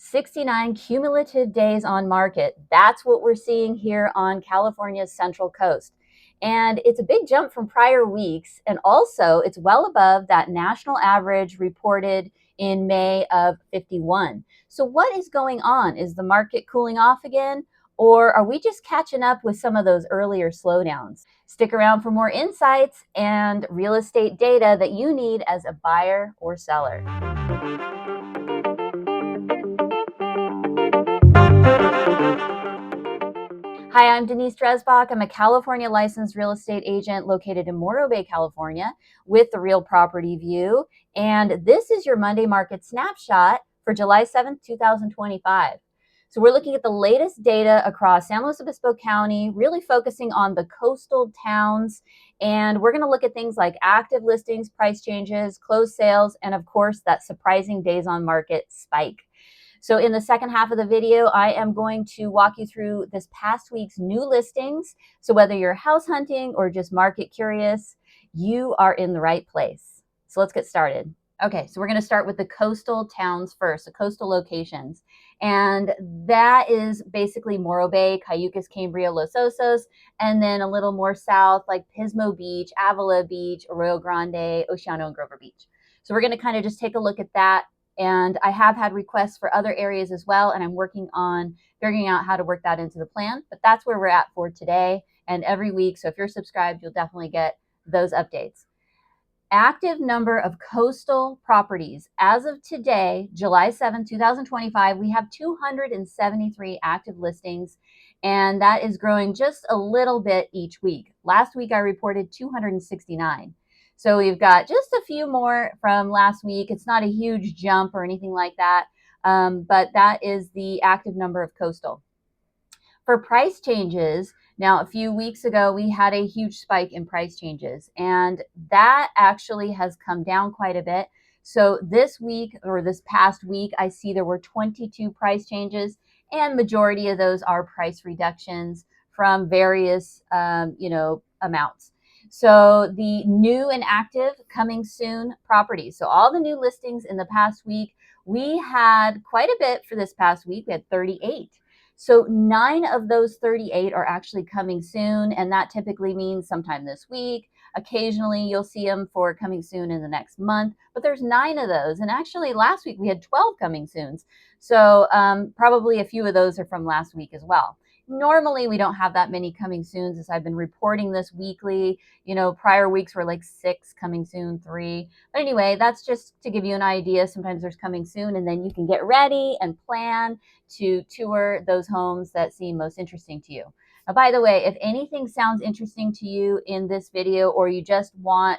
69 cumulative days on market. That's what we're seeing here on California's Central Coast. And it's a big jump from prior weeks. And also, it's well above that national average reported in May of 51. So, what is going on? Is the market cooling off again? Or are we just catching up with some of those earlier slowdowns? Stick around for more insights and real estate data that you need as a buyer or seller. Hi, I'm Denise Dresbach. I'm a California licensed real estate agent located in Morro Bay, California, with the Real Property View. And this is your Monday Market Snapshot for July 7th, 2025. So we're looking at the latest data across San Luis Obispo County, really focusing on the coastal towns. And we're going to look at things like active listings, price changes, closed sales, and of course, that surprising days on market spike. So in the second half of the video, I am going to walk you through this past week's new listings. So whether you're house hunting or just market curious, you are in the right place. So let's get started. Okay, so we're going to start with the coastal towns first, the coastal locations. And that is basically Morro Bay, Cayucos, Cambria, Los Osos, and then a little more south like Pismo Beach, Avila Beach, Arroyo Grande, Oceano, and Grover Beach. So we're going to kind of just take a look at that. And I have had requests for other areas as well, and I'm working on figuring out how to work that into the plan. But that's where we're at for today and every week. So if you're subscribed, you'll definitely get those updates. Active number of coastal properties. As of today, July 7, 2025, we have 273 active listings, and that is growing just a little bit each week. Last week, I reported 269. So we've got just a few more from last week. It's not a huge jump or anything like that, but that is the active number of coastal. For price changes, now a few weeks ago, we had a huge spike in price changes, and that actually has come down quite a bit. So this week, or this past week, I see there were 22 price changes, and majority of those are price reductions from various, amounts. So the new and active coming soon properties. So all the new listings in the past week, we had quite a bit for this past week. We had 38. So 9 of those 38 are actually coming soon. And that typically means sometime this week. Occasionally you'll see them for coming soon in the next month, but there's 9 of those. And actually last week we had 12 coming soons. So probably a few of those are from last week as well. Normally we don't have that many coming soon, as I've been reporting this weekly. Prior weeks were like 6 coming soon, 3. But anyway, that's just to give you an idea. Sometimes there's coming soon, and then you can get ready and plan to tour those homes that seem most interesting to you. Now, by the way, if anything sounds interesting to you in this video, or you just want,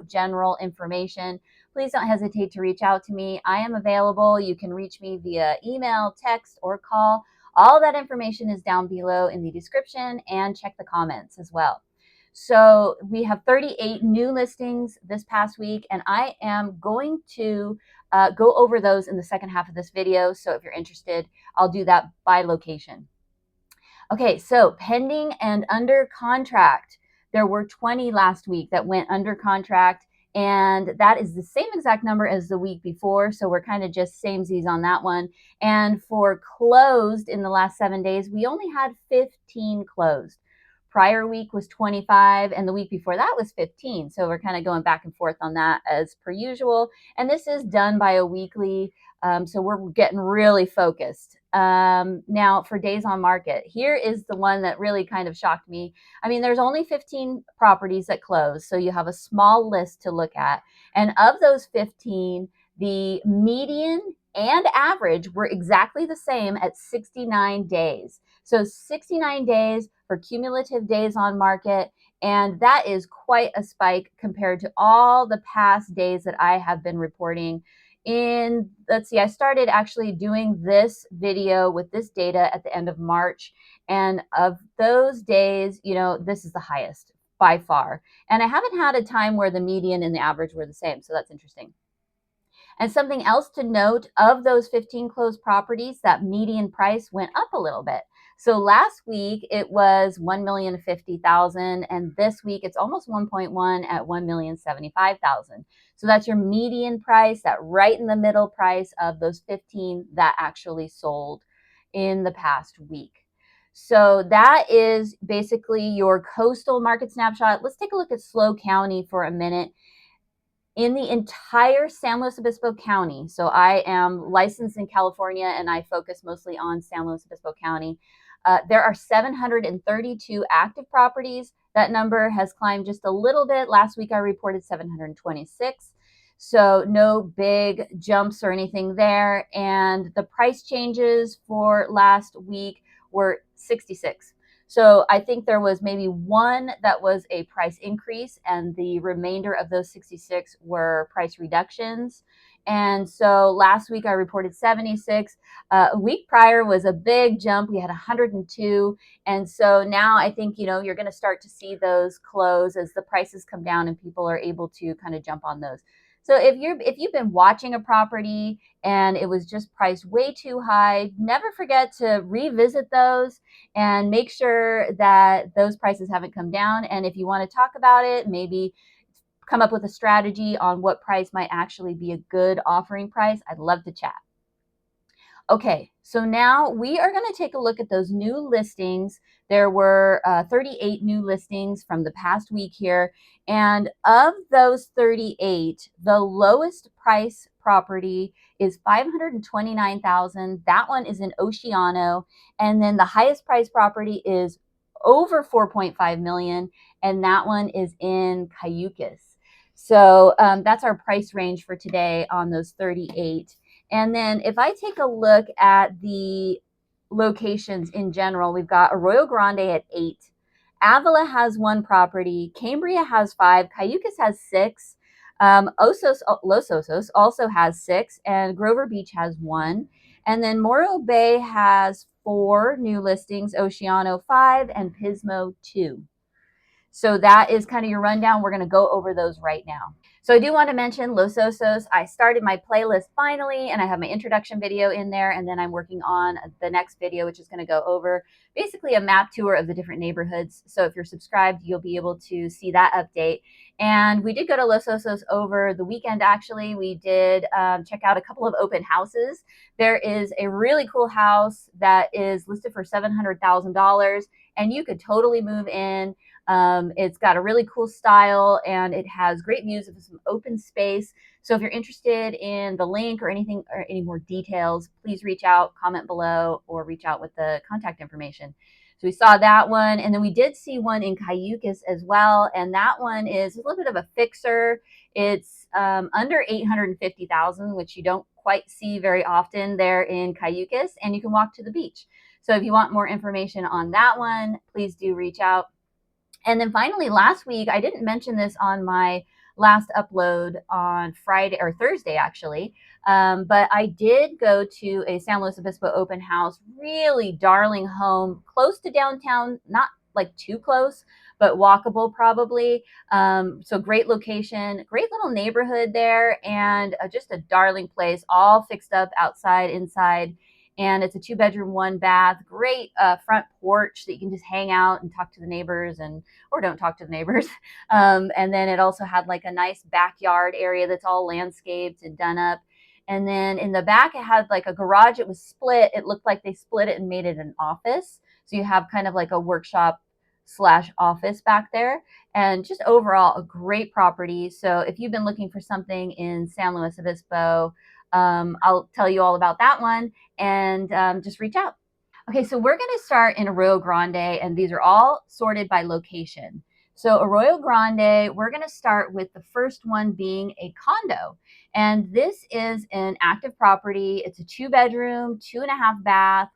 general information, please don't hesitate to reach out to me. I am available. You can reach me via email, text, or call. All that information is down below in the description, and check the comments as well. So we have 38 new listings this past week, and I am going to go over those in the second half of this video. So if you're interested, I'll do that by location. Okay, so pending and under contract. There were 20 last week that went under contract, and that is the same exact number as the week before. So we're kind of just samesies on that one. And for closed in the last 7 days, we only had 15 closed. Prior week was 25, and the week before that was 15. So we're kind of going back and forth on that as per usual. And this is done by a weekly, so we're getting really focused. Now for days on market, here is the one that really kind of shocked me. I mean, there's only 15 properties that close, so you have a small list to look at. And of those 15, the median and average were exactly the same at 69 days. So 69 days for cumulative days on market. And that is quite a spike compared to all the past days that I have been reporting. Let's see, I started actually doing this video with this data at the end of March. And of those days, this is the highest by far. And I haven't had a time where the median and the average were the same. So that's interesting. And something else to note, of those 15 closed properties, that median price went up a little bit. So last week it was 1,050,000, and this week it's almost 1.1 at 1,075,000. So that's your median price, that right in the middle price of those 15 that actually sold in the past week. So that is basically your coastal market snapshot. Let's take a look at SLO County for a minute. In the entire San Luis Obispo County, so I am licensed in California and I focus mostly on San Luis Obispo County, there are 732 active properties. That number has climbed just a little bit. Last week I reported 726. So no big jumps or anything there. And the price changes for last week were 66. So I think there was maybe one that was a price increase, and the remainder of those 66 were price reductions. And so last week I reported 76. A week prior was a big jump. We had 102. And so now I think, you're going to start to see those close as the prices come down and people are able to kind of jump on those. So if you've been watching a property and it was just priced way too high, never forget to revisit those and make sure that those prices haven't come down. And if you want to talk about it, maybe come up with a strategy on what price might actually be a good offering price. I'd love to chat. Okay, so now we are going to take a look at those new listings. There were 38 new listings from the past week here. And of those 38, the lowest price property is $529,000. That one is in Oceano. And then the highest price property is over 4.5 million, and that one is in Cayucos. So that's our price range for today on those 38. And then if I take a look at the locations in general, we've got Arroyo Grande at 8. Avila has 1 property. Cambria has 5. Cayucos has 6. Los Osos also has 6. And Grover Beach has 1. And then Morro Bay has 4 new listings. Oceano 5 and Pismo 2. So that is kind of your rundown. We're going to go over those right now. So I do want to mention Los Osos. I started my playlist finally, and I have my introduction video in there, and then I'm working on the next video, which is going to go over basically a map tour of the different neighborhoods. So if you're subscribed, you'll be able to see that update. And we did go to Los Osos over the weekend, actually. We did check out a couple of open houses. There is a really cool house that is listed for $700,000, and you could totally move in. It's got a really cool style, and it has great views of some open space. So if you're interested in the link or anything or any more details, please reach out, comment below, or reach out with the contact information. So we saw that one, and then we did see one in Cayucos as well, and that one is a little bit of a fixer. It's under 850,000, which you don't quite see very often there in Cayucos, and you can walk to the beach. So if you want more information on that one, please do reach out. And then finally, last week, I didn't mention this on my last upload on Friday or Thursday, actually, but I did go to a San Luis Obispo open house, really darling home, close to downtown, not like too close, but walkable probably. So great location, great little neighborhood there, and just a darling place, all fixed up outside, inside. And it's a 2-bedroom, 1-bath, great front porch that you can just hang out and talk to the neighbors or don't talk to the neighbors. And then it also had like a nice backyard area that's all landscaped and done up. And then in the back, it had like a garage. It was split. It looked like they split it and made it an office. So you have kind of like a workshop / office back there. And just overall, a great property. So if you've been looking for something in San Luis Obispo, I'll tell you all about that one, and just reach out. Okay, so we're going to start in Arroyo Grande, and these are all sorted by location. So Arroyo Grande, we're going to start with the first one being a condo. And this is an active property. It's a 2-bedroom, 2.5-bath,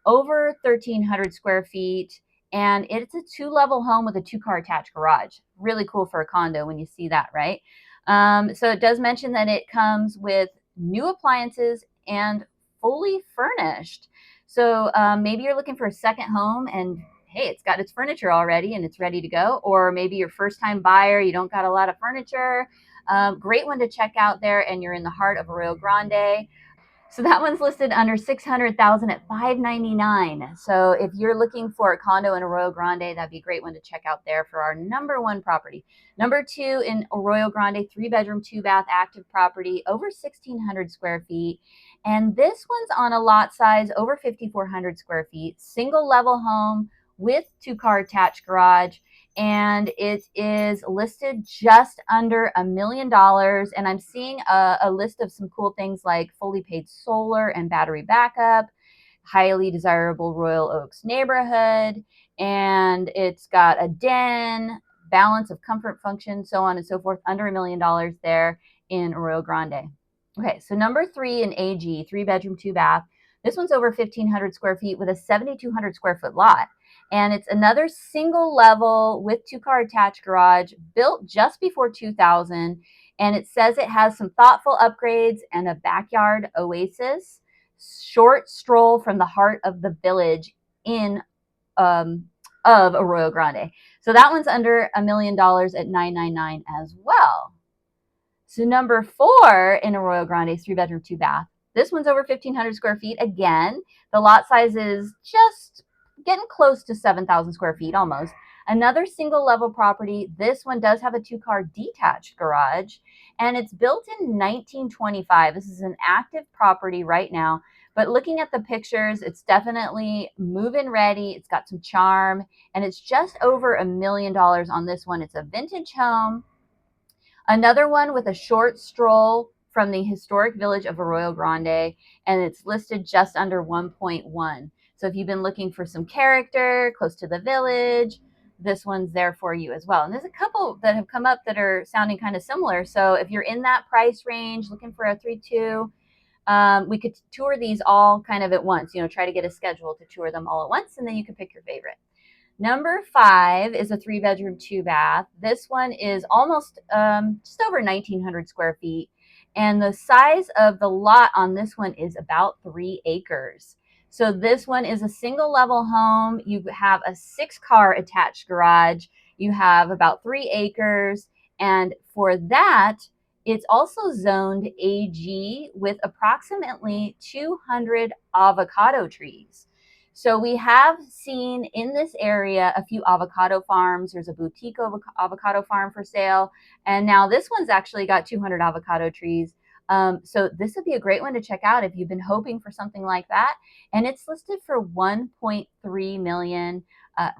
over 1,300 square feet. And it's a 2-level home with a 2-car attached garage. Really cool for a condo when you see that, right? So it does mention that it comes with new appliances and fully furnished. So maybe you're looking for a second home and hey, it's got its furniture already and it's ready to go. Or maybe you're first time buyer, you don't got a lot of furniture. Great one to check out there, and you're in the heart of Arroyo Grande. So that one's listed under $600,000 at $599. So if you're looking for a condo in Arroyo Grande, that'd be a great one to check out there for our number one property. Number two in Arroyo Grande, 3-bedroom, 2-bath, active property, over 1,600 square feet. And this one's on a lot size over 5,400 square feet, single level home with 2-car attached garage. And it is listed just under $1 million. And I'm seeing a list of some cool things like fully paid solar and battery backup, highly desirable Royal Oaks neighborhood, and it's got a den, balance of comfort function, so on and so forth, under $1 million there in Arroyo Grande. Okay, so number 3 in AG, 3-bedroom, 2-bath. This one's over 1,500 square feet with a 7,200 square foot lot. And it's another single level with 2-car attached garage built just before 2000. And it says it has some thoughtful upgrades and a backyard oasis. Short stroll from the heart of the village of Arroyo Grande. So that one's under $1 million at $999 as well. So number 4 in Arroyo Grande is 3-bedroom, 2-bath. This one's over 1,500 square feet. Again, the lot size is just getting close to 7,000 square feet almost. Another single level property. This one does have a 2-car detached garage, and it's built in 1925. This is an active property right now, but looking at the pictures, it's definitely move-in ready. It's got some charm, and it's just over $1 million on this one. It's a vintage home. Another one with a short stroll from the historic village of Arroyo Grande, and it's listed just under 1.1. So if you've been looking for some character close to the village, this one's there for you as well. And there's a couple that have come up that are sounding kind of similar. So if you're in that price range, looking for a 3-2, we could tour these all kind of at once, try to get a schedule to tour them all at once, and then you can pick your favorite. Number 5 is a 3-bedroom, 2-bath. This one is almost just over 1,900 square feet. And the size of the lot on this one is about 3 acres. So this one is a single level home. You have a 6-car attached garage. You have about 3 acres. And for that, it's also zoned AG with approximately 200 avocado trees. So we have seen in this area a few avocado farms. There's a boutique avocado farm for sale. And now this one's actually got 200 avocado trees. So this would be a great one to check out if you've been hoping for something like that. And it's listed for $1.3 million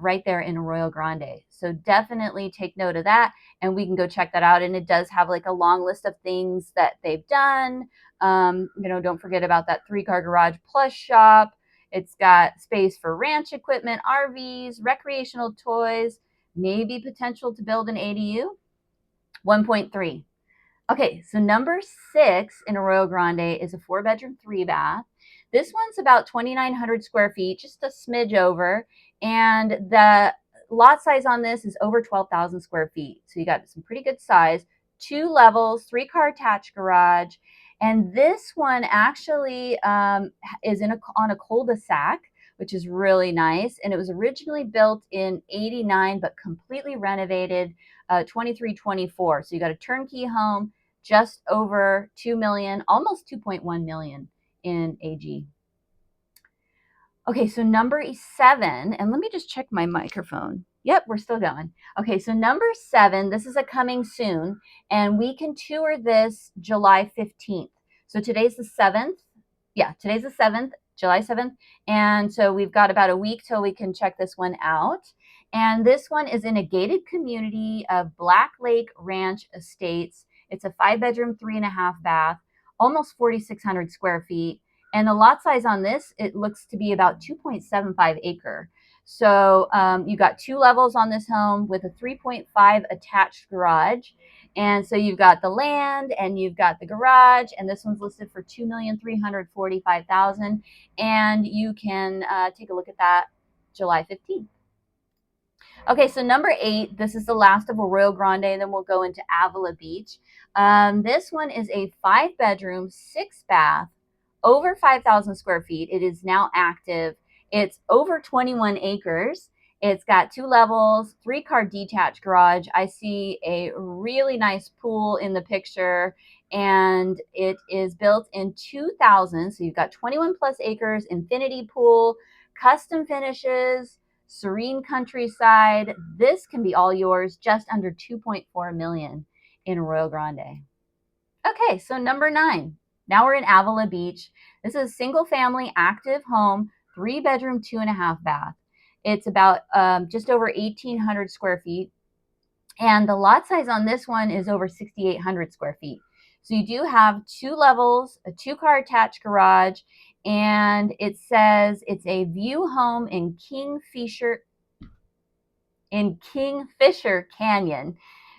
right there in Arroyo Grande. So definitely take note of that, and we can go check that out. And it does have like a long list of things that they've done. Don't forget about that 3-car garage plus shop. It's got space for ranch equipment, RVs, recreational toys, maybe potential to build an ADU. 1.3. Okay, so number 6 in Arroyo Grande is a 4-bedroom, 3-bath. This one's about 2,900 square feet, just a smidge over. And the lot size on this is over 12,000 square feet. So you got some pretty good size. 2 levels, 3-car attached garage. And this one actually is on a cul-de-sac, which is really nice. And it was originally built in '89, but completely renovated 23-24. So you got a turnkey home, just over 2 million, almost 2.1 million in AG. Okay, so number 7, and let me just check my microphone. Yep, we're still going. Okay, so number 7, this is a coming soon, and we can tour this July 15th. So today's the 7th. Yeah, today's the 7th, July 7th. And so we've got about a week till we can check this one out. And this one is in a gated community of Black Lake Ranch Estates. It's a 5-bedroom, 3.5-bath, almost 4,600 square feet. And the lot size on this, it looks to be about 2.75 acre. So you got 2 levels on this home with a 3.5 attached garage. And so you've got the land and you've got the garage, and this one's listed for $2,345,000. And you can take a look at that July 15th. Okay, so number 8, this is the last of Arroyo Grande, and then we'll go into Avila Beach. This one is a 5-bedroom, 6-bath, over 5,000 square feet. It is now active. It's over 21 acres. It's got 2 levels, 3-car detached garage. I see a really nice pool in the picture, and it is built in 2000. So you've got 21 plus acres, infinity pool, custom finishes, serene countryside. This can be all yours, just under 2.4 million in Arroyo Grande. Okay, so number 9. Now we're in Avila Beach. This is a single family active home, 3-bedroom, 2.5 bath. It's about just over 1,800 square feet. And the lot size on this one is over 6,800 square feet. So you do have 2 levels, a 2-car attached garage, and it says it's a view home in Kingfisher Canyon,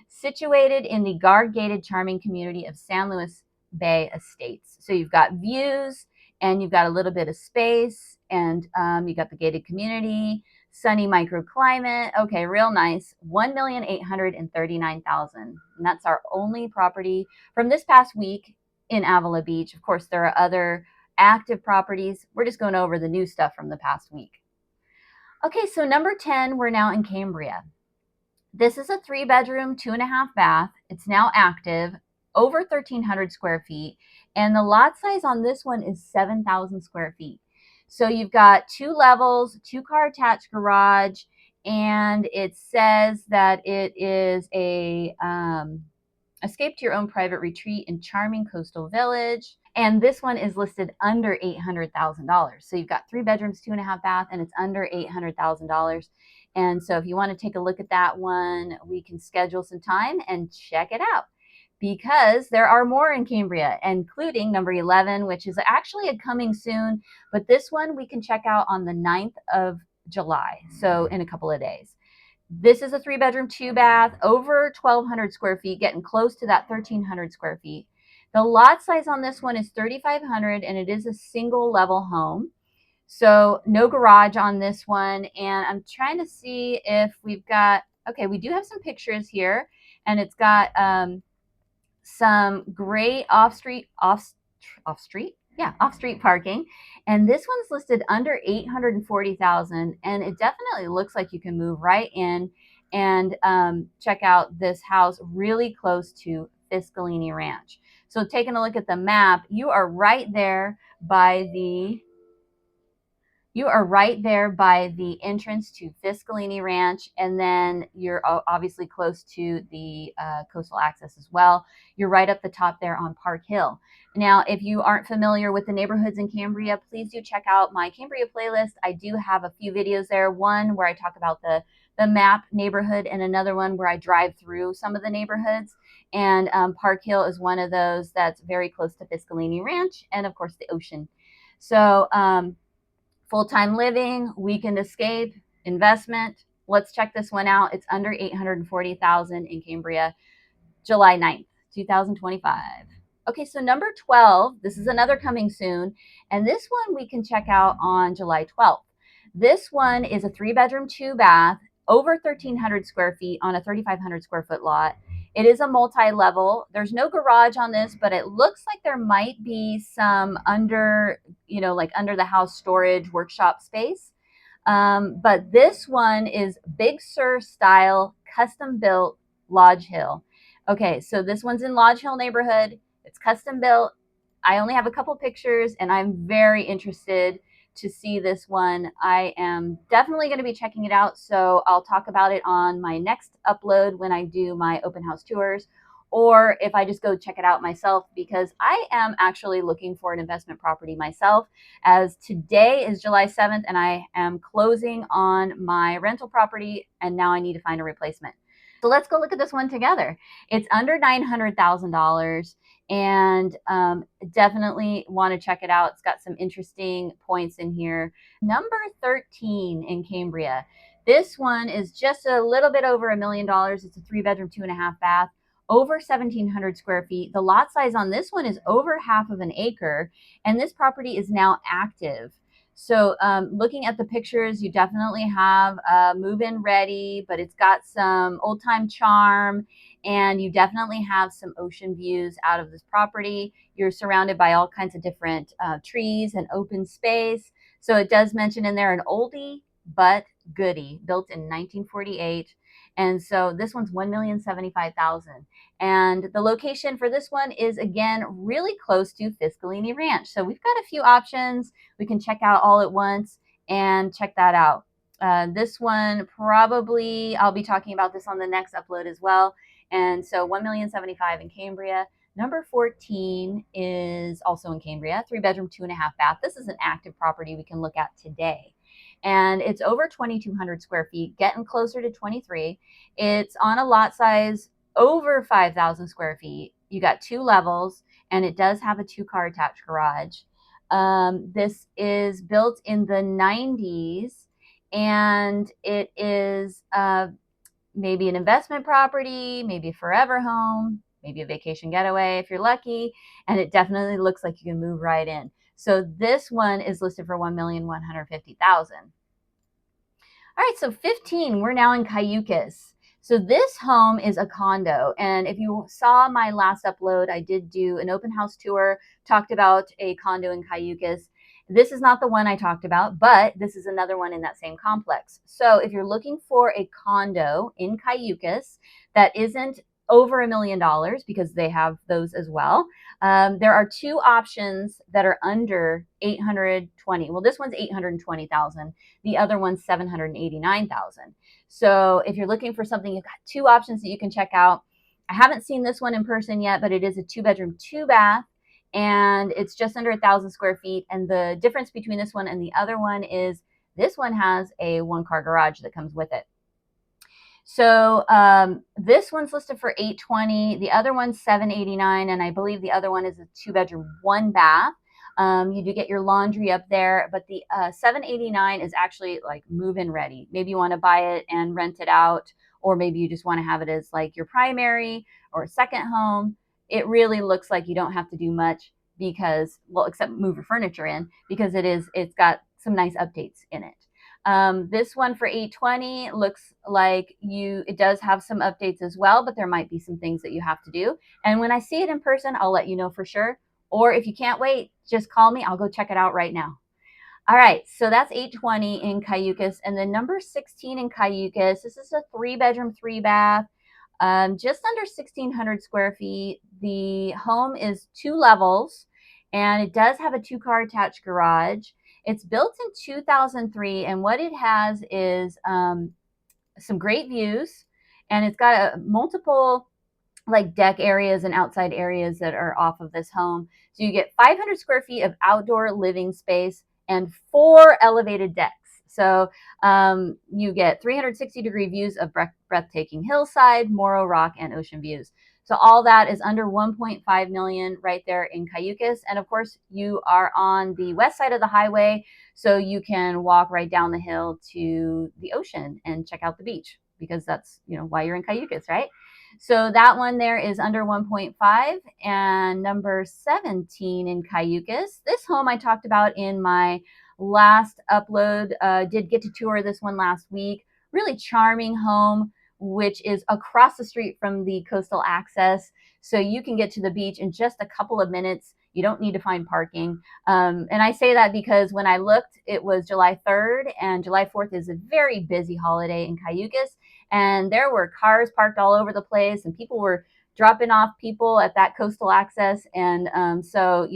situated in the guard-gated charming community of San Luis Bay Estates. So you've got views, and you've got a little bit of space, and you got the gated community, sunny microclimate. Okay, real nice. $1,839,000, and that's our only property from this past week in Avila Beach. Of course, there are other active properties. We're just going over the new stuff from the past week. Okay, so number 10, we're now in Cambria. This is a 3-bedroom, 2.5 bath. It's now active, over 1,300 square feet, and the lot size on this one is 7,000 square feet. So you've got 2 levels, 2-car attached garage, and it says that it is a escape to your own private retreat in charming coastal village. And this one is listed under $800,000. So you've got 3 bedrooms, 2.5 bath, and it's under $800,000. And so if you want to take a look at that one, we can schedule some time and check it out, because there are more in Cambria, including number 11, which is actually a coming soon. But this one we can check out on the 9th of July, so in a couple of days. This is a 3-bedroom, 2-bath, over 1,200 square feet, getting close to that 1,300 square feet. The lot size on this one is 3,500, and it is a single level home. So no garage on this one. And I'm trying to see if we've got, okay, we do have some pictures here, and it's got some great off-street parking. And this one's listed under $840,000, and it definitely looks like you can move right in and check out this house really close to Fiscalini Ranch. So taking a look at the map, you are right there by the entrance to Fiscalini Ranch, and then you're obviously close to the coastal access as well. You're right up the top there on Park Hill. Now, if you aren't familiar with the neighborhoods in Cambria, please do check out my Cambria playlist. I do have a few videos there, one where I talk about the map neighborhood, and another one where I drive through some of the neighborhoods. And Park Hill is one of those that's very close to Fiscalini Ranch, and of course the ocean. So full-time living, weekend escape, investment. Let's check this one out. It's under $840,000 in Cambria, July 9th, 2025. Okay, so number 12, this is another coming soon, and this one we can check out on July 12th. This one is a 3-bedroom, 2-bath, over 1,300 square feet on a 3,500 square foot lot. It is a multi-level. There's no garage on this, but it looks like there might be some under the house storage workshop space. But this one is Big Sur style, custom built, Lodge Hill. Okay, so this one's in Lodge Hill neighborhood. It's custom built. I only have a couple pictures, and I'm very interested to see this one. I am definitely going to be checking it out, so I'll talk about it on my next upload when I do my open house tours, or if I just go check it out myself, because I am actually looking for an investment property myself, as today is July 7th and I am closing on my rental property, and now I need to find a replacement. So let's go look at this one together. It's under $900,000, and definitely want to check it out. It's got some interesting points in here. Number 13 in Cambria. This one is just a little bit over $1 million. It's a 3-bedroom, 2.5 bath, over 1,700 square feet. The lot size on this one is over half of an acre, and this property is now active. So looking at the pictures, you definitely have move-in ready, but it's got some old-time charm, and you definitely have some ocean views out of this property. You're surrounded by all kinds of different trees and open space. So it does mention in there an oldie but goodie, built in 1948. And so this one's 1,075,000. And the location for this one is, again, really close to Fiscalini Ranch. So we've got a few options we can check out all at once and check that out. This one probably, I'll be talking about this on the next upload as well. And so 1,075,000 in Cambria. Number 14 is also in Cambria, 3-bedroom, 2.5 bath. This is an active property we can look at today. And it's over 2,200 square feet, getting closer to 23. It's on a lot size over 5,000 square feet. You got 2 levels, and it does have a 2-car attached garage. This is built in the 90s, and it is maybe an investment property, maybe a forever home, maybe a vacation getaway if you're lucky, and it definitely looks like you can move right in. So this one is listed for $1,150,000. All right, so 15, we're now in Cayucos. So this home is a condo, and if you saw my last upload, I did do an open house tour, talked about a condo in Cayucos. This is not the one I talked about, but this is another one in that same complex. So if you're looking for a condo in Cayucos that isn't over $1 million, because they have those as well, there are 2 options that are under 820. Well, this one's 820,000. The other one's 789,000. So if you're looking for something, you've got 2 options that you can check out. I haven't seen this one in person yet, but it is a 2-bedroom, 2-bath, and it's just under 1,000 square feet. And the difference between this one and the other one is this one has a 1-car garage that comes with it. So this one's listed for 820. The other one's 789, and I believe the other one is a 2-bedroom, 1-bath. You do get your laundry up there, but the 789 is actually like move-in ready. Maybe you want to buy it and rent it out, or maybe you just want to have it as like your primary or a second home. It really looks like you don't have to do much because, well, except move your furniture in, because it's got some nice updates in it. This one for 820 looks like it does have some updates as well, but there might be some things that you have to do. And when I see it in person, I'll let you know for sure. Or if you can't wait, just call me. I'll go check it out right now. All right, so that's 820 in Cayucos. And then number 16 in Cayucos, this is a 3-bedroom, 3-bath, just under 1,600 square feet. The home is 2 levels, and it does have a 2-car attached garage. It's built in 2003, and what it has is some great views, and it's got multiple like deck areas and outside areas that are off of this home. So you get 500 square feet of outdoor living space and 4 elevated decks. So you get 360-degree views of breathtaking hillside, Morro Rock, and ocean views. So all that is under 1.5 million right there in Cayucos. And of course, you are on the west side of the highway, so you can walk right down the hill to the ocean and check out the beach, because that's, why you're in Cayucos, right? So that one there is under 1.5. And number 17 in Cayucos, this home I talked about in my last upload, did get to tour this one last week. Really charming home, which is across the street from the coastal access. So you can get to the beach in just a couple of minutes. You don't need to find parking. And I say that because when I looked, it was July 3rd, and July 4th is a very busy holiday in Cayucos. And there were cars parked all over the place, and people were dropping off people at that coastal access. And so,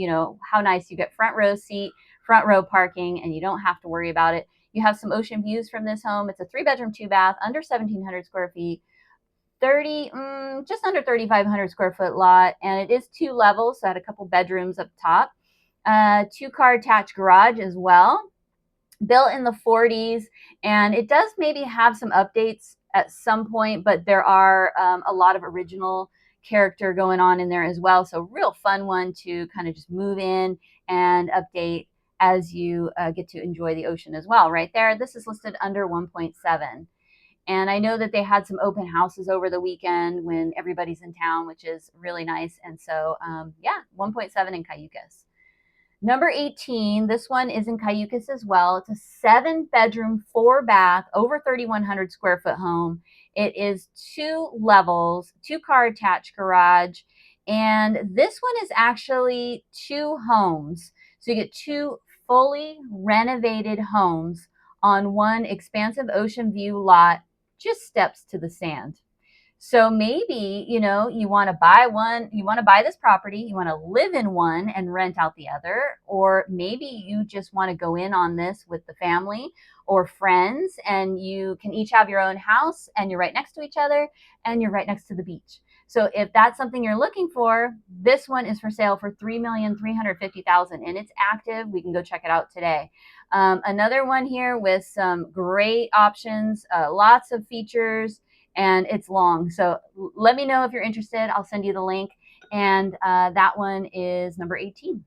how nice. You get front row seat, front row parking, and you don't have to worry about it. You have some ocean views from this home. It's a 3-bedroom, 2-bath, under 1,700 square feet, just under 3,500 square foot lot. And it is 2 levels, so it had a couple bedrooms up top. 2-car attached garage as well, built in the 40s. And it does maybe have some updates at some point, but there are a lot of original character going on in there as well. So real fun one to kind of just move in and update as you get to enjoy the ocean as well. Right there, this is listed under 1.7. And I know that they had some open houses over the weekend when everybody's in town, which is really nice. And so, 1.7 in Cayucos. Number 18, this one is in Cayucos as well. It's a 7-bedroom, 4-bath, over 3,100 square foot home. It is 2 levels, 2-car attached garage. And this one is actually 2 homes. So you get 2 fully renovated homes on one expansive ocean view lot, just steps to the sand. So maybe, you know, you want to buy one, you want to buy this property, you want to live in one and rent out the other, or maybe you just want to go in on this with the family or friends, and you can each have your own house and you're right next to each other and you're right next to the beach. So if that's something you're looking for, this one is for sale for $3,350,000 and it's active. We can go check it out today. Another one here with some great options, lots of features, and it's long. So let me know if you're interested. I'll send you the link. And that one is number 18.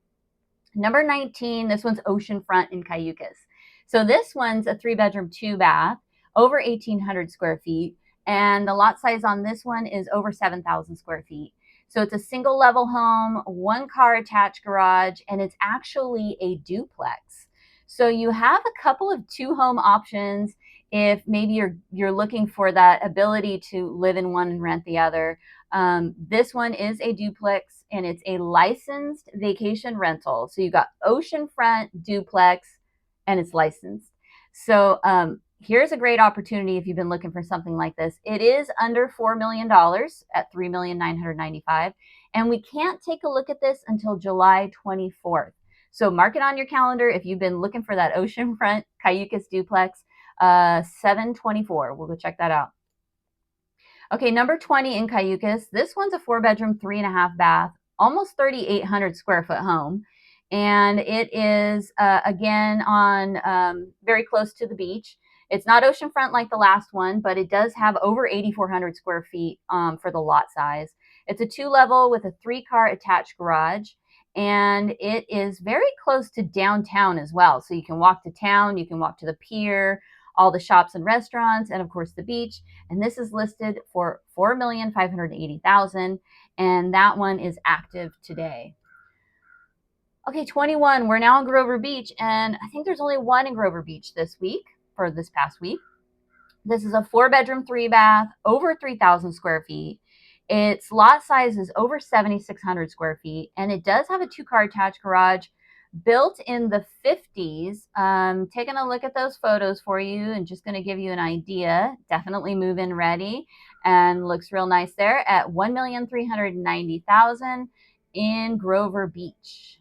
Number 19, this one's oceanfront in Cayucos. So this one's a 3-bedroom, 2-bath, over 1,800 square feet. And the lot size on this one is over 7,000 square feet. So it's a single level home, 1-car attached garage, and it's actually a duplex. So you have a couple of 2-home options if maybe you're looking for that ability to live in one and rent the other. This one is a duplex and it's a licensed vacation rental. So you got oceanfront duplex and it's licensed. So here's a great opportunity if you've been looking for something like this. It is under $4 million at $3,995,000, and we can't take a look at this until July 24th. So mark it on your calendar if you've been looking for that oceanfront Cayucos duplex. 724. We'll go check that out. Okay, number 20 in Cayucos. This one's a 4-bedroom, 3.5-bath, almost 3,800 square foot home. And it is, again, on very close to the beach. It's not oceanfront like the last one, but it does have over 8,400 square feet for the lot size. It's a 2-level with a 3-car attached garage. And it is very close to downtown as well. So you can walk to town, you can walk to the pier, all the shops and restaurants, and of course the beach. And this is listed for $4,580,000, and that one is active today. Okay, 21, we're now in Grover Beach, and I think there's only one in Grover Beach this past week. This is a 4-bedroom, 3-bath, over 3,000 square feet. Its lot size is over 7,600 square feet, and it does have a 2-car attached garage built in the 50s. Taking a look at those photos for you and just going to give you an idea. Definitely move-in ready and looks real nice there at $1,390,000 in Grover Beach.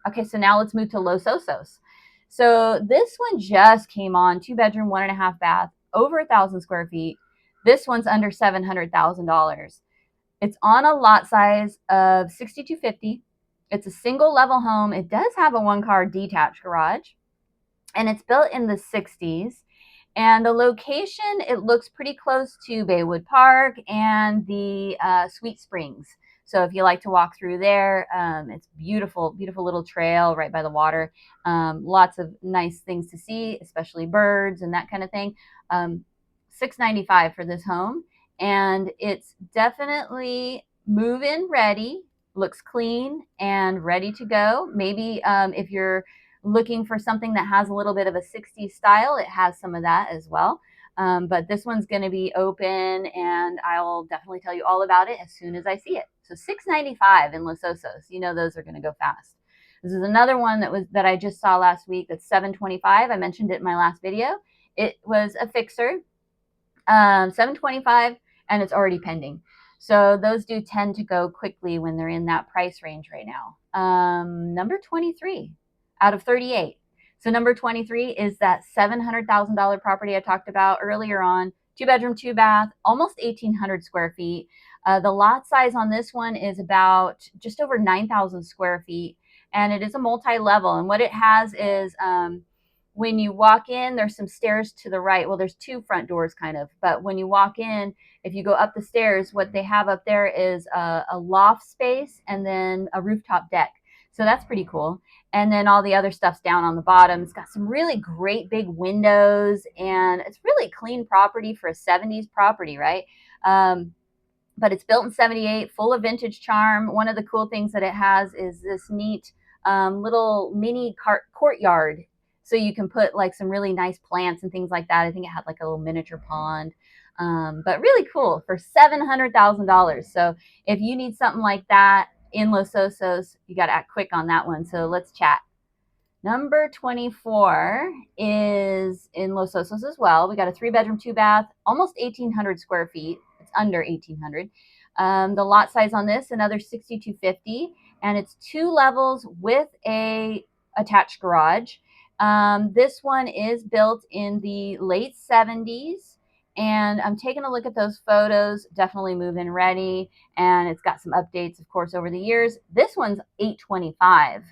Okay, so now let's move to Los Osos. So this one just came on, 2-bedroom, 1.5-bath, over 1,000 square feet. This one's under $700,000. It's on a lot size of 6,250. It's a single level home. It does have a 1-car detached garage, and it's built in the 60s. And the location, it looks pretty close to Baywood Park and the Sweet Springs. So if you like to walk through there, it's beautiful, beautiful little trail right by the water. Lots of nice things to see, especially birds and that kind of thing. $695 for this home, and it's definitely move-in ready. Looks clean and ready to go. Maybe if you're looking for something that has a little bit of a 60s style, it has some of that as well. But this one's going to be open, and I'll definitely tell you all about it as soon as I see it. So $695 in Los Osos. You know those are going to go fast. This is another one that I just saw last week. That's $725. I mentioned it in my last video. It was a fixer, $725, and it's already pending. So those do tend to go quickly when they're in that price range right now. Number 23 out of 38. So number 23 is that $700,000 property I talked about earlier on. 2-bedroom, 2-bath, almost 1,800 square feet. The lot size on this one is about just over 9,000 square feet, and it is a multi-level. And what it has is when you walk in, there's some stairs to the right. Well, there's 2 front doors kind of, but when you walk in, if you go up the stairs, what they have up there is a loft space and then a rooftop deck. So that's pretty cool. And then all the other stuff's down on the bottom. It's got some really great big windows, and it's really clean property for a 70s property, right? But it's built in 78, full of vintage charm. One of the cool things that it has is this neat little mini courtyard. So you can put like some really nice plants and things like that. I think it had like a little miniature pond. But really cool for $700,000. So if you need something like that in Los Osos, you got to act quick on that one. So let's chat. Number 24 is in Los Osos as well. We got a 3-bedroom, 2-bath, almost 1,800 square feet. It's under 1,800. The lot size on this, another 6,250, and it's 2 levels with a attached garage. This one is built in the late 70s, and I'm taking a look at those photos. Definitely move-in ready, and it's got some updates, of course, over the years. This one's 825.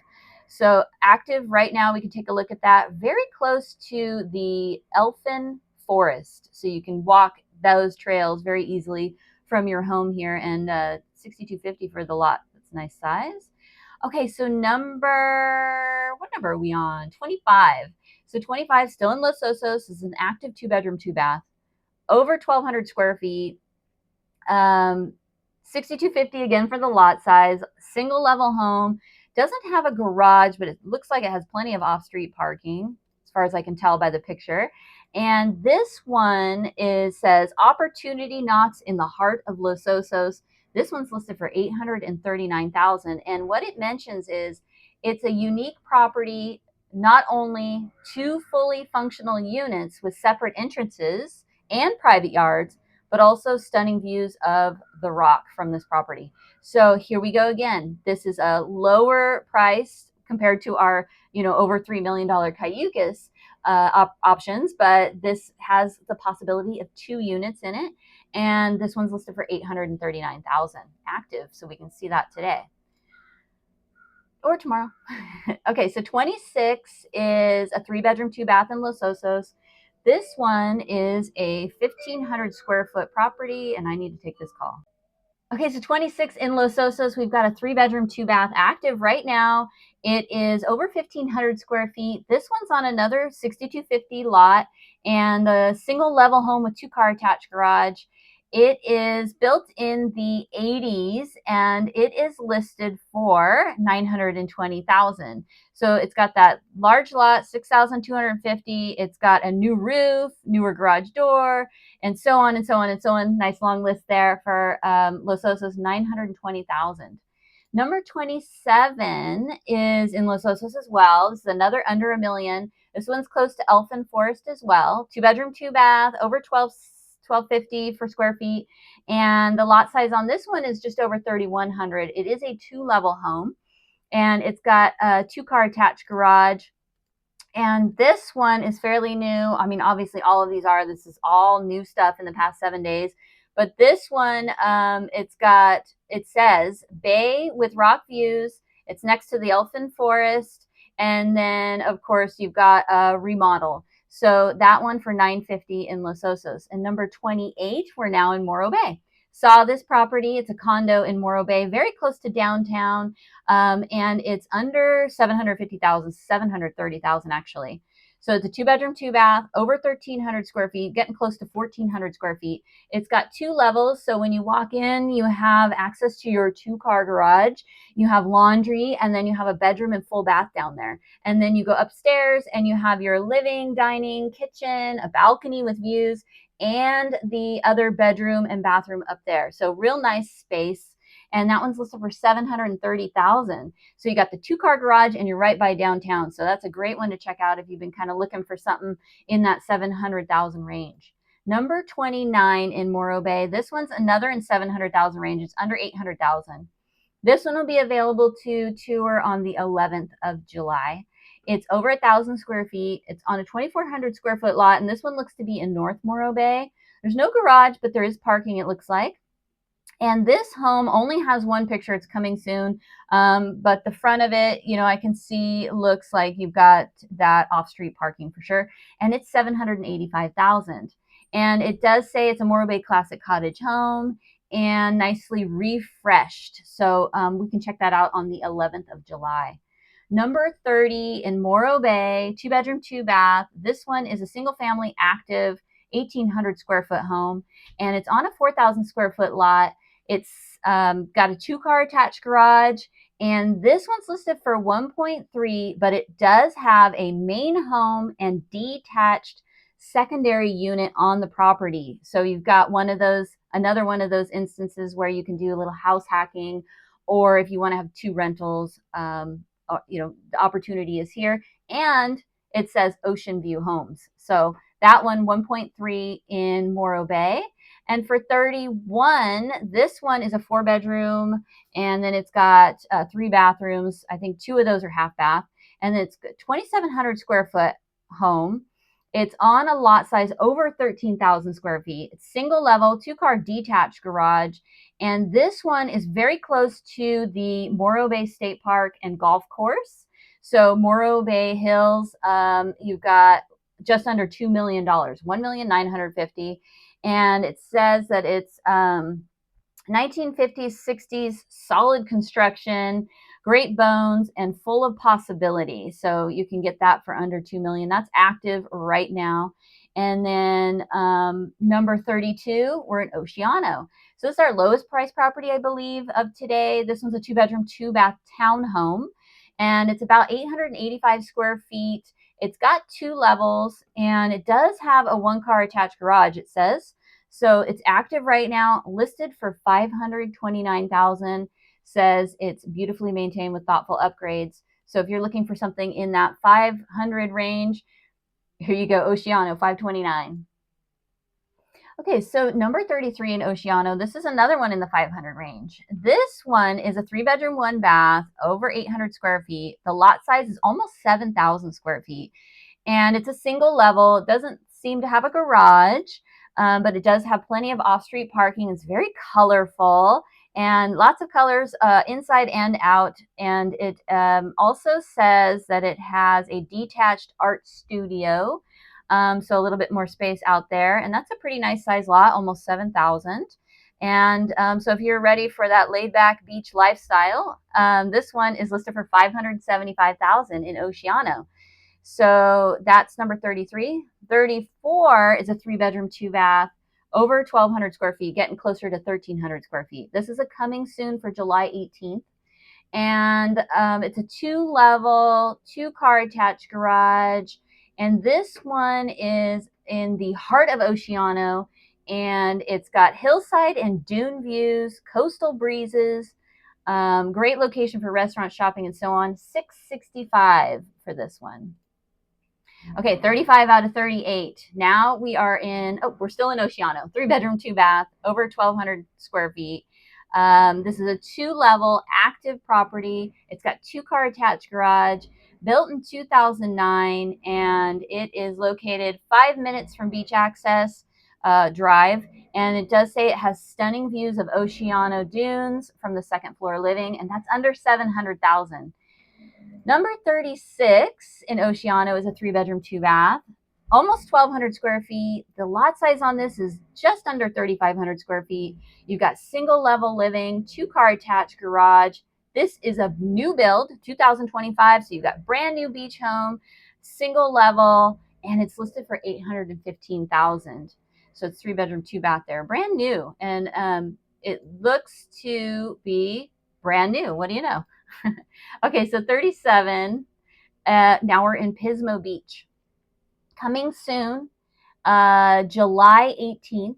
So active right now, we can take a look at that. Very close to the elfin forest. So you can walk those trails very easily from your home here, and 6,250 for the lot. That's a nice size. Okay, so what number are we on? 25. So 25, still in Los Osos. This is an active 2-bedroom, 2-bath, over 1,200 square feet. 6,250 again for the lot size, single level home. Doesn't have a garage, but it looks like it has plenty of off-street parking, as far as I can tell by the picture. And this one says opportunity knocks in the heart of Los Osos. This one's listed for $839,000, and what it mentions is it's a unique property. Not only 2 fully functional units with separate entrances and private yards, but also stunning views of the rock from this property. So here we go again. This is a lower price compared to our, over $3 million Cayucos options, but this has the possibility of 2 units in it. And this one's listed for $839,000 active. So we can see that today or tomorrow. Okay, so 26 is a 3-bedroom, 2-bath in Los Osos. This one is a 1,500 square foot property, and I need to take this call. Okay, so 26 in Los Osos, we've got a 3-bedroom, 2-bath active right now. It is over 1,500 square feet. This one's on another 6,250 lot, and a single level home with 2-car attached garage. It is built in the 80s, and it is listed for $920,000. So it's got that large lot, 6,250. It's got a new roof, newer garage door, and so on and so on and so on. Nice long list there for Los Osos, 920,000. Number 27 is in Los Osos as well. This is another under $1 million. This one's close to Elfin Forest as well. 2-bedroom, 2-bath, over 1,250 for square feet. And the lot size on this one is just over 3,100. It is a 2-level home, and it's got a 2-car attached garage. And this one is fairly new. I mean, obviously all of these this is all new stuff in the past 7 days. But this one, it says bay with rock views. It's next to the Elfin Forest. And then, of course, you've got a remodel. So that one for $950 in Los Osos. And number 28, we're now in Morro Bay. Saw this property. It's a condo in Morro Bay, very close to downtown, and it's under 750,000, 730,000 actually. So it's a 2-bedroom, 2-bath, over 1,300 square feet, getting close to 1,400 square feet. It's got 2 levels, so when you walk in, you have access to your 2-car garage, you have laundry, and then you have a bedroom and full bath down there. And then you go upstairs, and you have your living, dining, kitchen, a balcony with views, and the other bedroom and bathroom up there. So real nice space. And that one's listed for $730,000. So you got the 2-car garage, and you're right by downtown. So that's a great one to check out if you've been kind of looking for something in that 700,000 range. Number 29 in Morro Bay. This one's another in 700,000 range. It's under 800,000. This one will be available to tour on the 11th of July. It's over 1,000 square feet. It's on a 2,400 square foot lot, and this one looks to be in North Morro Bay. There's no garage, but there is parking, it looks like. And this home only has one picture. It's coming soon. But the front of it, I can see looks like you've got that off-street parking for sure. And it's $785,000. And it does say it's a Morro Bay Classic Cottage home and nicely refreshed. So we can check that out on the 11th of July. Number 30 in Morro Bay, 2-bedroom, 2-bath. This one is a single family active 1,800 square foot home, and it's on a 4,000 square foot lot. It's got a 2-car attached garage, and this one's listed for 1.3, but it does have a main home and detached secondary unit on the property. So you've got another one of those instances where you can do a little house hacking, or if you want to have 2 rentals, the opportunity is here. And it says Ocean View Homes. So that one, 1.3 in Morro Bay. And for 31, this one is a 4-bedroom, and then it's got 3 bathrooms. I think 2 of those are half bath, and it's 2,700 square foot home. It's on a lot size over 13,000 square feet. It's single level, 2-car detached garage. And this one is very close to the Morro Bay State Park and golf course. So Morro Bay Hills, you've got just under $2 million, $1,950,000. And it says that it's 1950s, 60s, solid construction, great bones, and full of possibility. So you can get that for under $2 million. That's active right now. And then number 32, we're in Oceano. So this is our lowest price property, I believe, of today. This one's a 2-bedroom, 2-bath townhome, and it's about 885 square feet. It's got 2 levels, and it does have a 1-car attached garage, it says. So it's active right now, listed for $529,000. Says it's beautifully maintained with thoughtful upgrades. So if you're looking for something in that 500 range, here you go, Oceano, 529. Okay, so number 33 in Oceano, this is another one in the 500 range. This one is a 3-bedroom, 1-bath, over 800 square feet. The lot size is almost 7,000 square feet. And it's a single level. It doesn't seem to have a garage, but it does have plenty of off-street parking. It's very colorful and lots of colors inside and out. And it also says that it has a detached art studio, so a little bit more space out there. And that's a pretty nice size lot, almost 7,000. And so if you're ready for that laid-back beach lifestyle, this one is listed for $575,000 in Oceano. So that's number 33. 34 is a 3-bedroom, 2-bath, over 1,200 square feet, getting closer to 1,300 square feet. This is a coming soon for July 18th. And it's a 2-level, 2-car attached garage. And this one is in the heart of Oceano. And it's got hillside and dune views, coastal breezes, great location for restaurant shopping and so on. $665 for this one. Okay, 35 out of 38. Now we are in, we're still in Oceano. 3-bedroom, 2-bath, over 1,200 square feet. This is a 2-level active property. It's got 2-car attached garage, built in 2009, and it is located 5 minutes from beach access drive. And it does say it has stunning views of Oceano dunes from the 2nd floor living, and that's under $700,000. Number 36 in Oceano is a 3-bedroom, 2-bath, almost 1,200 square feet. The lot size on this is just under 3,500 square feet. You've got single level living, 2-car attached garage. This is a new build, 2025. So you've got brand new beach home, single level, and it's listed for $815,000. So it's 3-bedroom, 2-bath there, brand new. And it looks to be brand new. What do you know? Okay, so 37. Now we're in Pismo Beach. Coming soon, July 18th.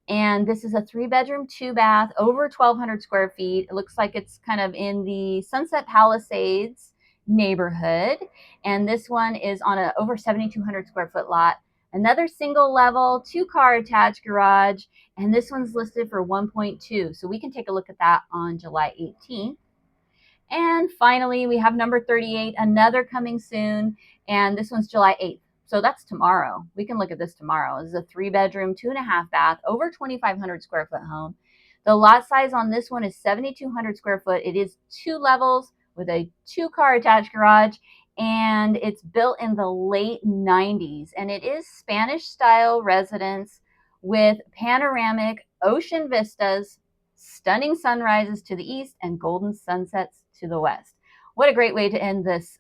And this is a 3-bedroom, 2-bath, over 1,200 square feet. It looks like it's kind of in the Sunset Palisades neighborhood. And this one is on a over 7,200 square foot lot. Another single level, 2-car attached garage. And this one's listed for 1.2. So we can take a look at that on July 18th. And finally, we have number 38, another coming soon, and this one's July 8th. So that's tomorrow. We can look at this tomorrow. This is a 3-bedroom, 2.5 bath, over 2,500 square foot home. The lot size on this one is 7,200 square foot. It is 2 levels with a 2-car attached garage, and it's built in the late 90s. And it is Spanish style residence with panoramic ocean vistas, stunning sunrises to the east, and golden sunsets to the west. What a great way to end this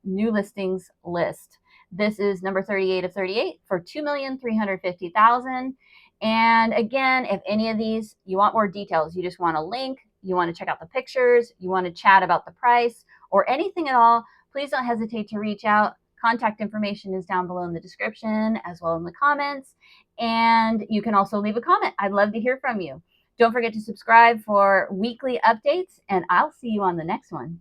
new listings list. This is number 38 of 38 for $2,350,000. And again, if any of these, you want more details, you just want a link, you want to check out the pictures, you want to chat about the price, or anything at all, please don't hesitate to reach out. Contact information is down below in the description as well in the comments. And you can also leave a comment. I'd love to hear from you. Don't forget to subscribe for weekly updates, and I'll see you on the next one.